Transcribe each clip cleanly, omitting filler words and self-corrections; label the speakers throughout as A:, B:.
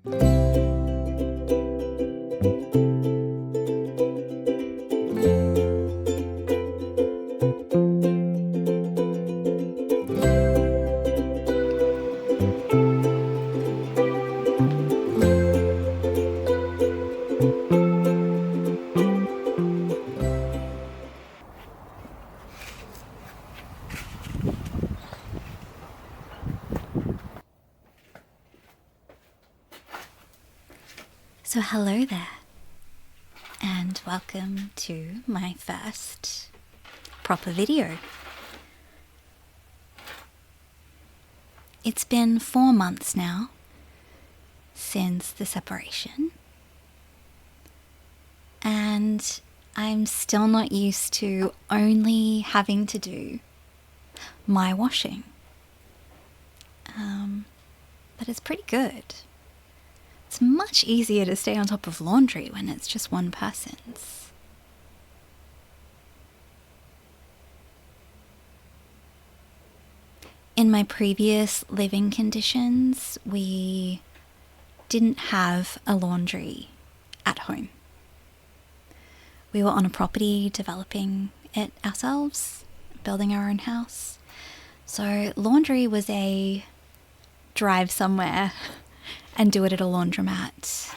A: So hello there, and welcome to my first proper video. It's been 4 months now since the separation, and I'm still not used to only having to do my washing. But it's pretty good. It's much easier to stay on top of laundry when it's just one person's. In my previous living conditions, we didn't have a laundry at home. We were on a property developing it ourselves, building our own house. So laundry was a drive somewhere and do it at a laundromat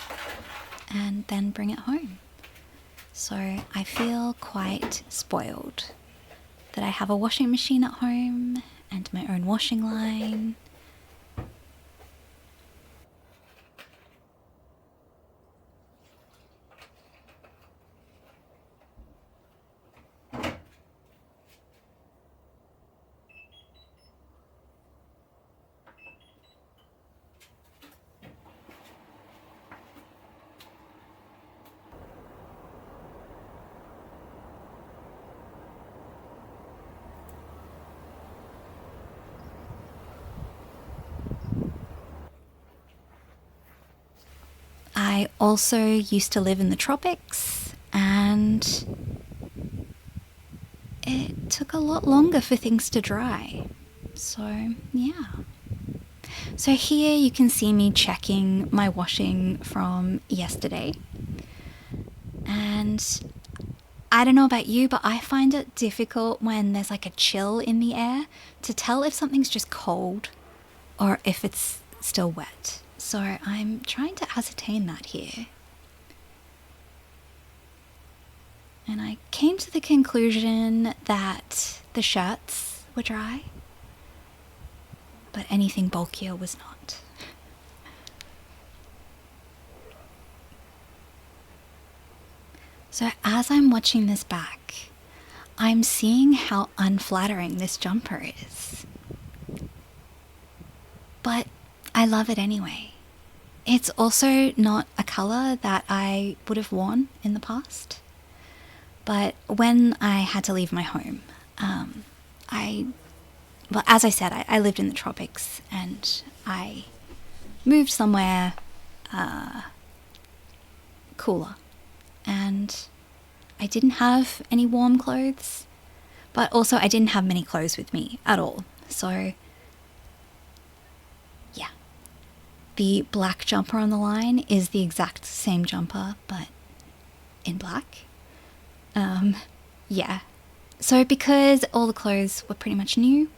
A: and then bring it home. So I feel quite spoiled that I have a washing machine at home and my own washing line. I also used to live in the tropics, and it took a lot longer for things to dry. So, yeah. So here you can see me checking my washing from yesterday. And I don't know about you, but I find it difficult when there's like a chill in the air to tell if something's just cold or if it's still wet. So I'm trying to ascertain that here. And I came to the conclusion that the shirts were dry, but anything bulkier was not. So as I'm watching this back, I'm seeing how unflattering this jumper is. But I love it anyway. It's also not a colour that I would have worn in the past. But when I had to leave my home, as I said, I lived in the tropics and I moved somewhere cooler. And I didn't have any warm clothes, but also I didn't have many clothes with me at all. So yeah, the black jumper on the line is the exact same jumper, but in black. Yeah. So because all the clothes were pretty much new,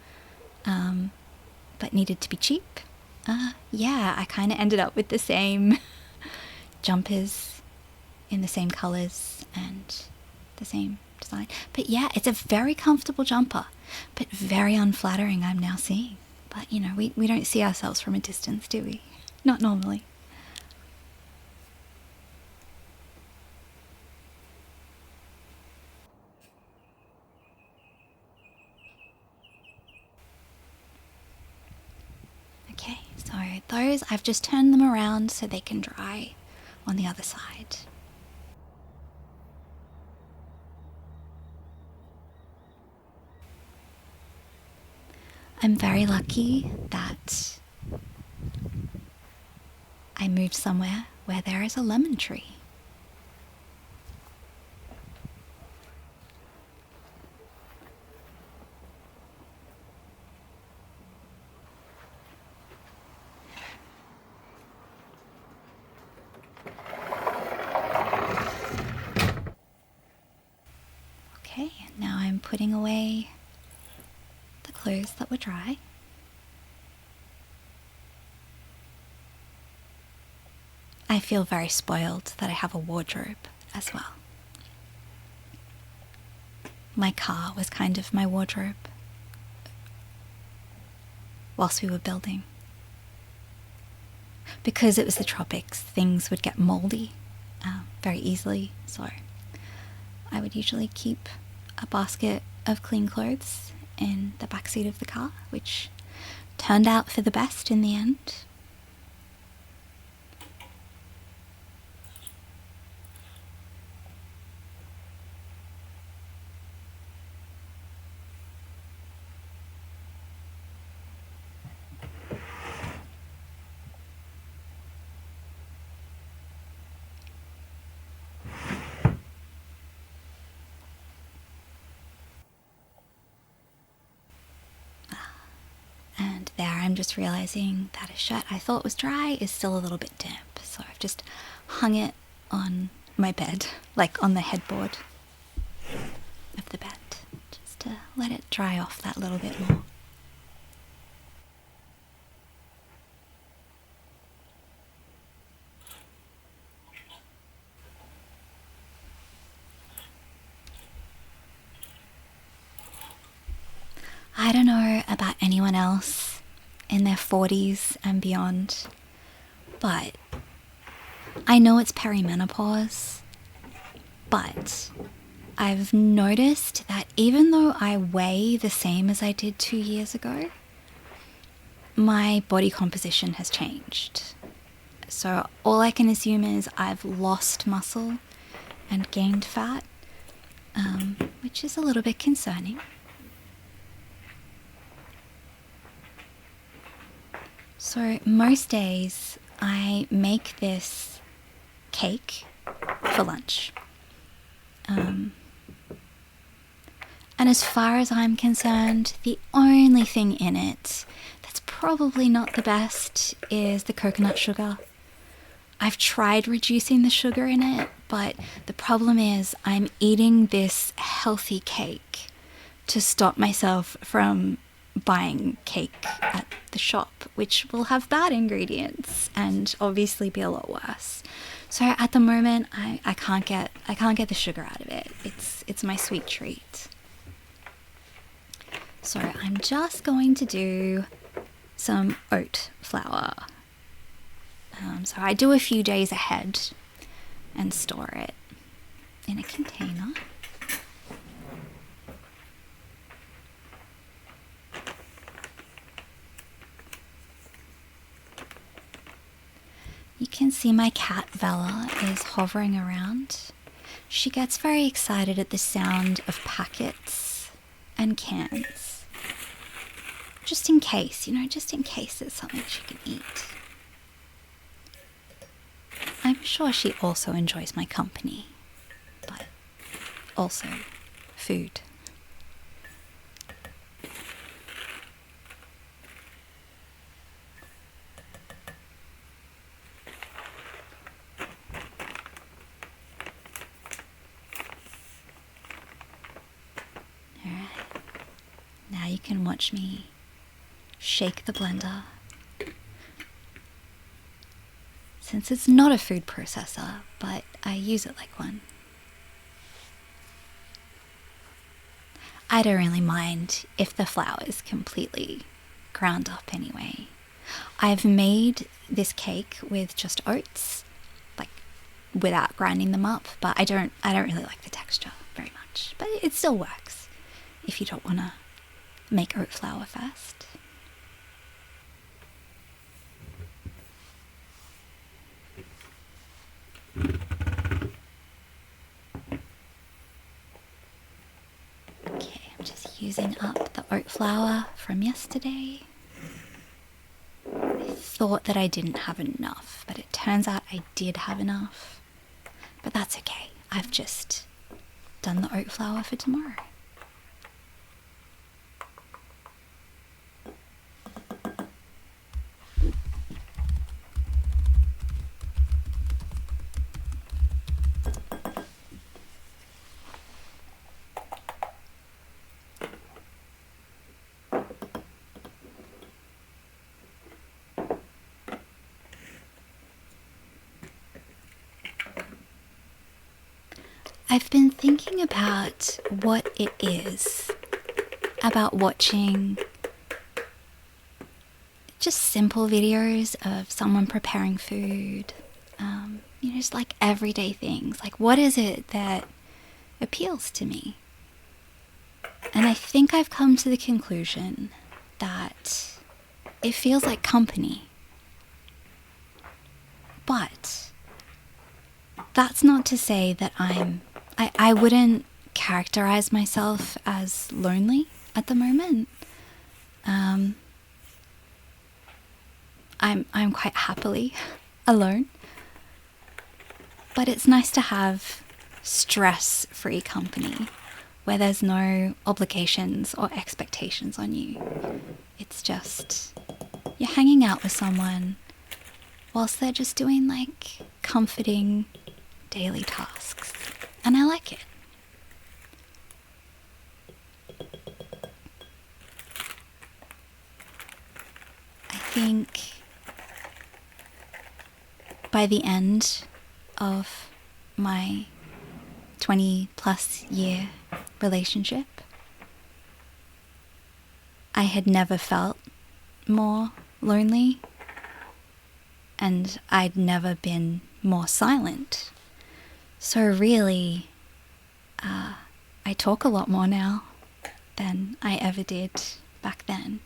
A: but needed to be cheap, I kind of ended up with the same jumpers in the same colours and the same design. But yeah, it's a very comfortable jumper, but very unflattering, I'm now seeing. But you know, we don't see ourselves from a distance, do we? Not normally. Okay, so those, I've just turned them around so they can dry on the other side. I'm very lucky that I moved somewhere where there is a lemon tree. putting away the clothes that were dry. I feel very spoiled that I have a wardrobe as well. My car was kind of my wardrobe whilst we were building. Because it was the tropics, things would get moldy very easily, so I would usually keep a basket of clean clothes in the backseat of the car, which turned out for the best in the end. And there I'm just realizing that a shirt I thought was dry is still a little bit damp. So I've just hung it on my bed, like on the headboard of the bed, just to let it dry off that little bit more. I don't know about anyone else in their 40s and beyond, but I know it's perimenopause, but I've noticed that even though I weigh the same as I did 2 years ago, my body composition has changed. So all I can assume is I've lost muscle and gained fat, which is a little bit concerning. So most days I make this cake for lunch. And as far as I'm concerned, the only thing in it that's probably not the best is the coconut sugar. I've tried reducing the sugar in it, but the problem is I'm eating this healthy cake to stop myself from buying cake at the shop, which will have bad ingredients and obviously be a lot worse. So at the moment I can't get the sugar out of it. It's my sweet treat. So I'm just going to do some oat flour. So I do a few days ahead and store it in a container. You can see my cat Vella is hovering around. She gets very excited at the sound of packets and cans. Just in case, just in case it's something she can eat. I'm sure she also enjoys my company, but also food. Alright, now you can watch me shake the blender. Since it's not a food processor, but I use it like one. I don't really mind if the flour is completely ground up anyway. I've made this cake with just oats, like without grinding them up, but I don't really like the texture very much. But it still works if you don't want to make oat flour first. Okay, I'm just using up the oat flour from yesterday. I thought that I didn't have enough, but it turns out I did have enough. But that's okay. I've just done the oat flour for tomorrow. I've been thinking about what it is about watching just simple videos of someone preparing food, just like everyday things. Like, what is it that appeals to me? And I think I've come to the conclusion that it feels like company. But that's not to say that I wouldn't characterize myself as lonely at the moment. I'm quite happily alone. But it's nice to have stress-free company where there's no obligations or expectations on you. It's just you're hanging out with someone whilst they're just doing like comforting daily tasks. And I like it. I think by the end of my 20 plus year relationship, I had never felt more lonely, and I'd never been more silent. So really, I talk a lot more now than I ever did back then.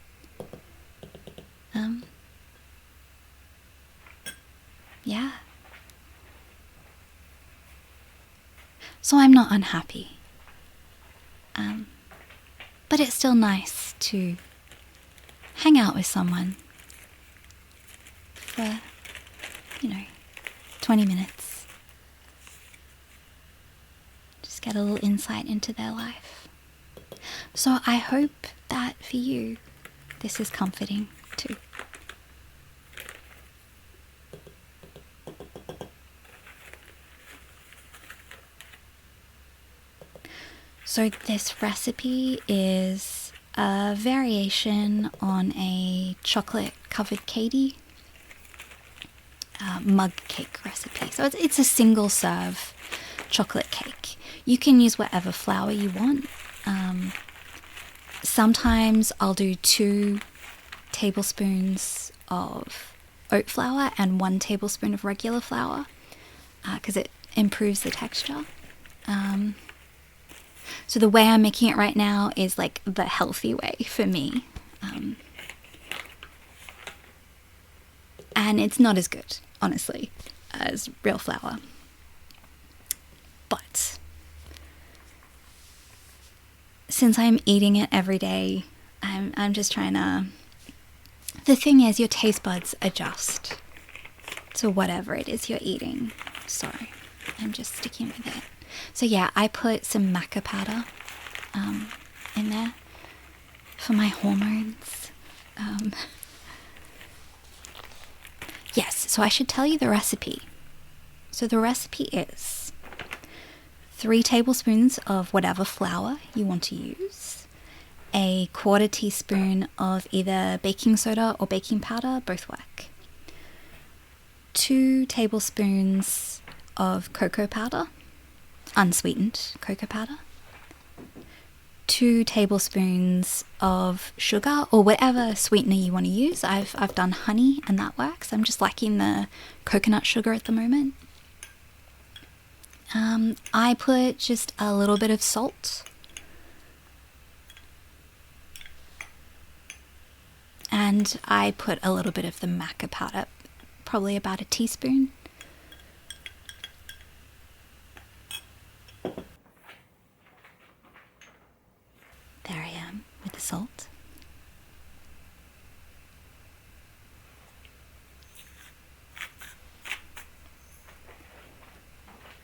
A: Yeah. So I'm not unhappy. But it's still nice to hang out with someone for, 20 minutes. Just get a little insight into their life. So I hope that for you, this is comforting too. So this recipe is a variation on a chocolate covered Katie mug cake recipe. So it's a single serve chocolate cake. You can use whatever flour you want. Sometimes I'll do 2 tablespoons of oat flour and 1 tablespoon of regular flour because it improves the texture. So the way I'm making it right now is like the healthy way for me. And it's not as good, honestly, as real flour. But since I'm eating it every day, I'm just trying to... The thing is, your taste buds adjust to whatever it is you're eating. So I'm just sticking with it. So yeah, I put some maca powder in there for my hormones. Yes, so I should tell you the recipe. So the recipe is 3 tablespoons of whatever flour you want to use, a 1/4 teaspoon of either baking soda or baking powder, both work, 2 tablespoons of cocoa powder, unsweetened cocoa powder, 2 tablespoons of sugar or whatever sweetener you want to use. I've done honey and that works. I'm just liking the coconut sugar at the moment. I put just a little bit of salt and I put a little bit of the maca powder, probably about a teaspoon. There I am with the salt.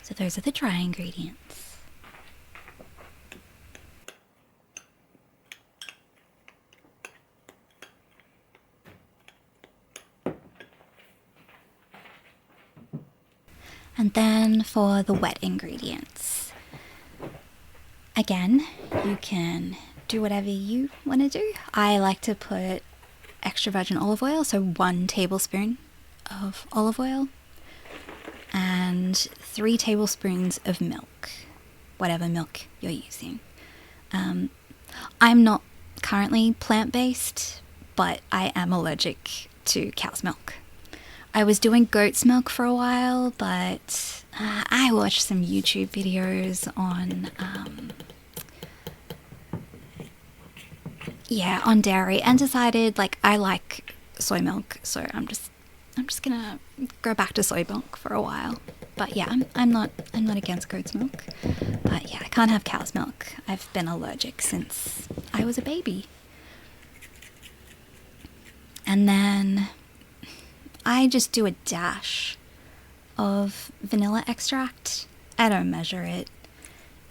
A: So those are the dry ingredients. And then for the wet ingredients. Again, you can do whatever you want to do. I like to put extra virgin olive oil, so 1 tablespoon of olive oil, and 3 tablespoons of milk. whatever milk you're using. I'm not currently plant-based, but I am allergic to cow's milk. I was doing goat's milk for a while, but I watched some YouTube videos on on dairy and decided like I like soy milk, so I'm just gonna go back to soy milk for a while. But yeah, I'm not against goat's milk, but yeah, I can't have cow's milk. I've been allergic since I was a baby. And then I just do a dash of vanilla extract. I don't measure it.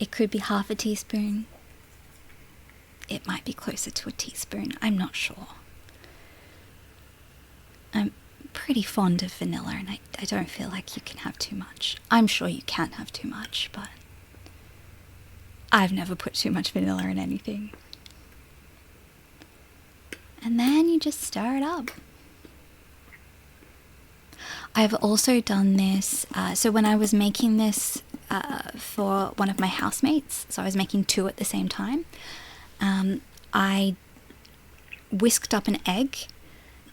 A: It could be half a teaspoon. It might be closer to a teaspoon. I'm not sure. I'm pretty fond of vanilla, and I don't feel like you can have too much. I'm sure you can have too much, but I've never put too much vanilla in anything. And then you just stir it up. I've also done this, so when I was making this for one of my housemates, so I was making two at the same time, I whisked up an egg,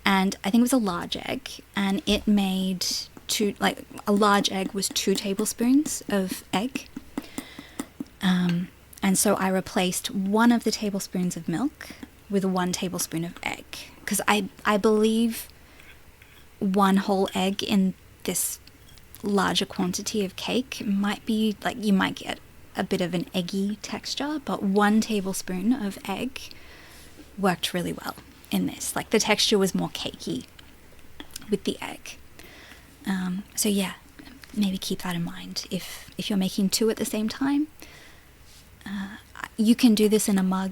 A: and I think it was a large egg, and it made a large egg was 2 tablespoons of egg. And so I replaced 1 of the tablespoons of milk with 1 tablespoon of egg, because I believe 1 whole egg in this larger quantity of cake might be like, you might get a bit of an eggy texture, but 1 tablespoon of egg worked really well in this. Like the texture was more cakey with the egg. So yeah, maybe keep that in mind if you're making 2 at the same time. You can do this in a mug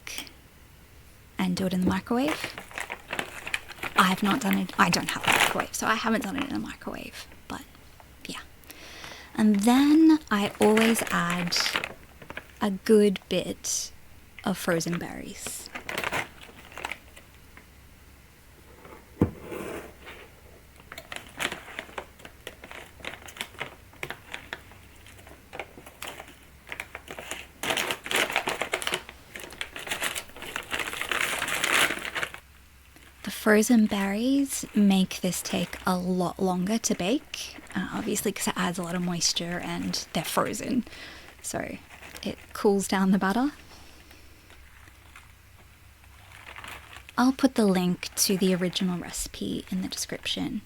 A: and do it in the microwave. I have not done it. I don't have a microwave, so I haven't done it in a microwave, but yeah. And then I always add a good bit of frozen berries. Frozen berries make this take a lot longer to bake, obviously because it adds a lot of moisture and they're frozen, so it cools down the batter. I'll put the link to the original recipe in the description.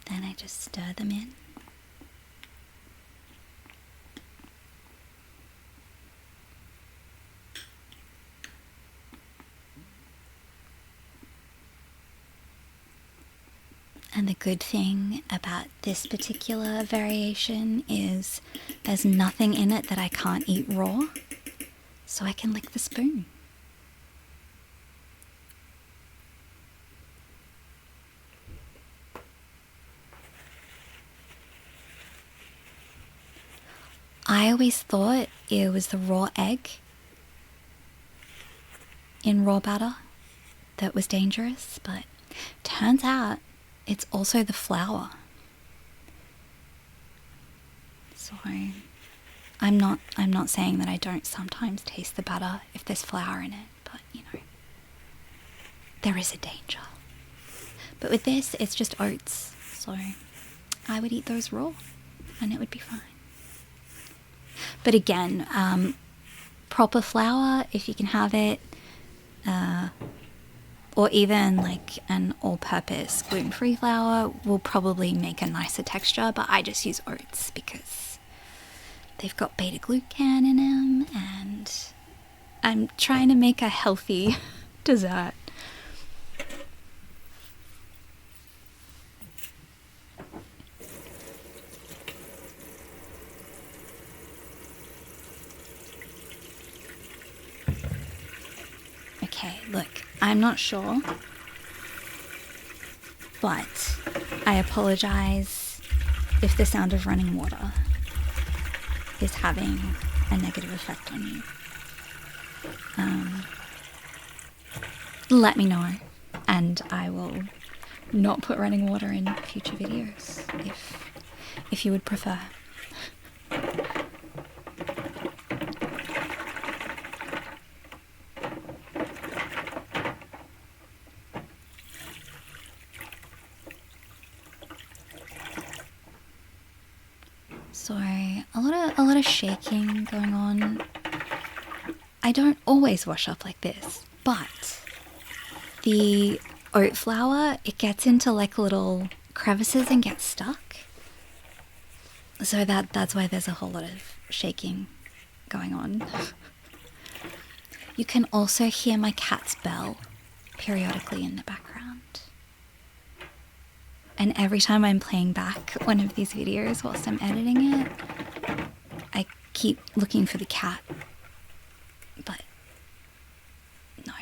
A: Then I just stir them in. And the good thing about this particular variation is there's nothing in it that I can't eat raw, so I can lick the spoon. I always thought it was the raw egg in raw batter that was dangerous, but turns out it's also the flour. So I'm not saying that I don't sometimes taste the batter if there's flour in it, but you know, there is a danger. But with this, it's just oats, so I would eat those raw and it would be fine. But again, proper flour, if you can have it, or even like an all-purpose gluten-free flour will probably make a nicer texture, but I just use oats because they've got beta-glucan in them, and I'm trying to make a healthy dessert. Okay, look, I'm not sure, but I apologize if the sound of running water is having a negative effect on you. Let me know, and I will not put running water in future videos if you would prefer. So a lot of shaking going on. I don't always wash up like this, but the oat flour, it gets into like little crevices and gets stuck. So that's why there's a whole lot of shaking going on. You can also hear my cat's bell periodically in the background. And every time I'm playing back one of these videos whilst I'm editing it, I keep looking for the cat. But no,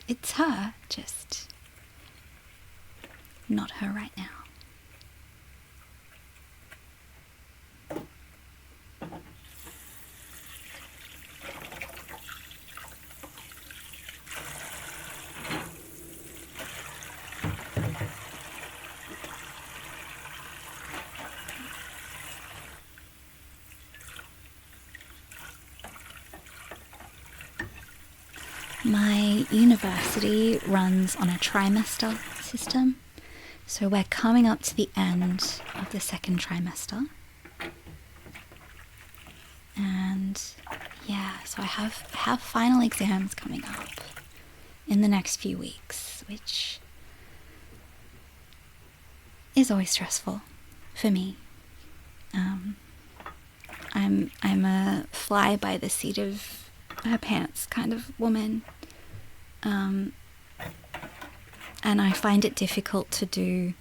A: it's her, just not her right now. My university runs on a trimester system, so we're coming up to the end of the second trimester. And yeah, so I have final exams coming up in the next few weeks, which is always stressful for me. I'm a fly by the seat of her pants kind of woman. And I find it difficult to do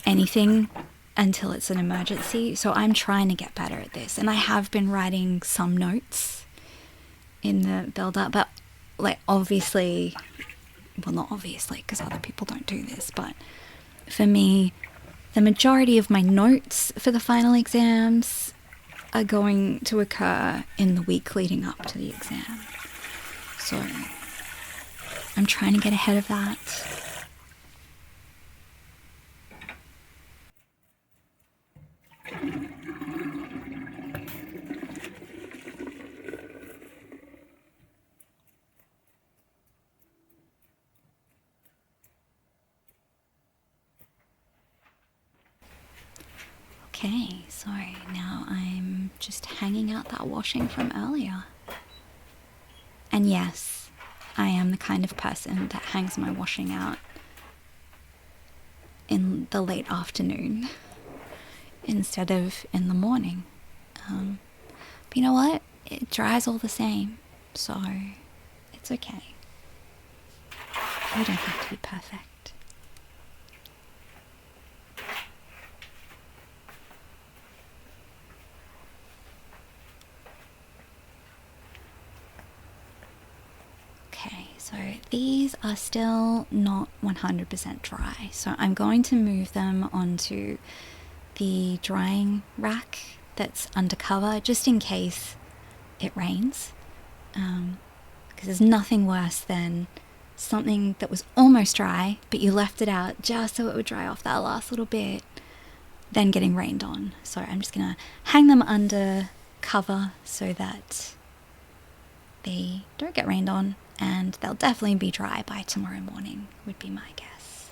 A: anything until it's an emergency. So I'm trying to get better at this. And I have been writing some notes in the build-up, but like obviously, well, not obviously because other people don't do this, but for me, the majority of my notes for the final exams are going to occur in the week leading up to the exam. So I'm trying to get ahead of that. Okay, so now I'm just hanging out that washing from earlier. And yes, I am the kind of person that hangs my washing out in the late afternoon instead of in the morning. But you know what? It dries all the same, so it's okay. We don't have to be perfect. Okay, so these are still not 100% dry, so I'm going to move them onto the drying rack that's undercover just in case it rains, because there's nothing worse than something that was almost dry but you left it out just so it would dry off that last little bit, then getting rained on. So I'm just gonna hang them under cover so that they don't get rained on, and they'll definitely be dry by tomorrow morning, would be my guess.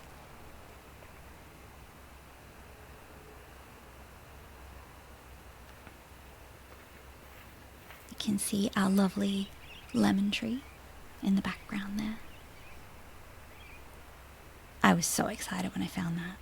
A: You can see our lovely lemon tree in the background there. I was so excited when I found that.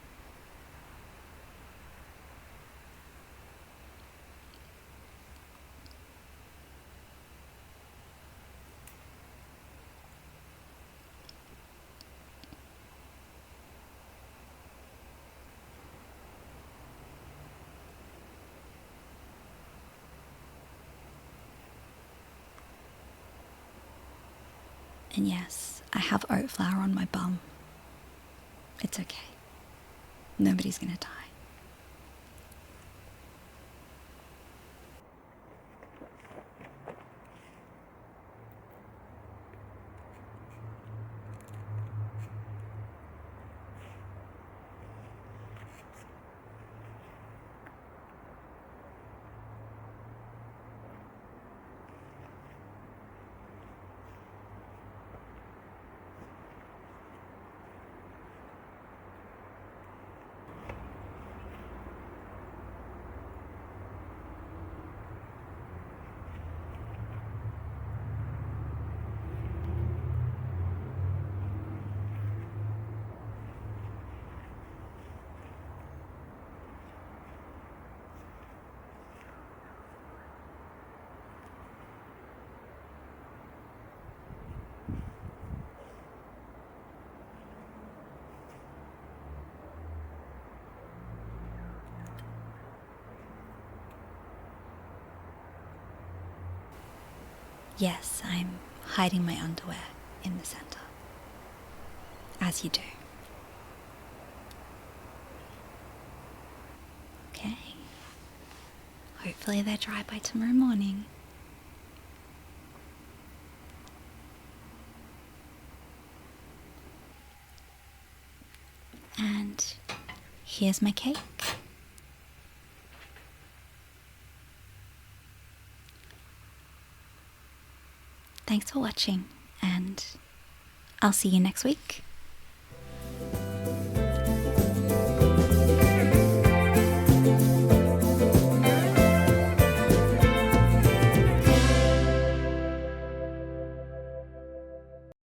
A: And yes, I have oat flour on my bum. It's okay. Nobody's gonna die. Yes, I'm hiding my underwear in the center. As you do. Okay. Hopefully they're dry by tomorrow morning. And here's my cake. Thanks for watching, and I'll see you next week.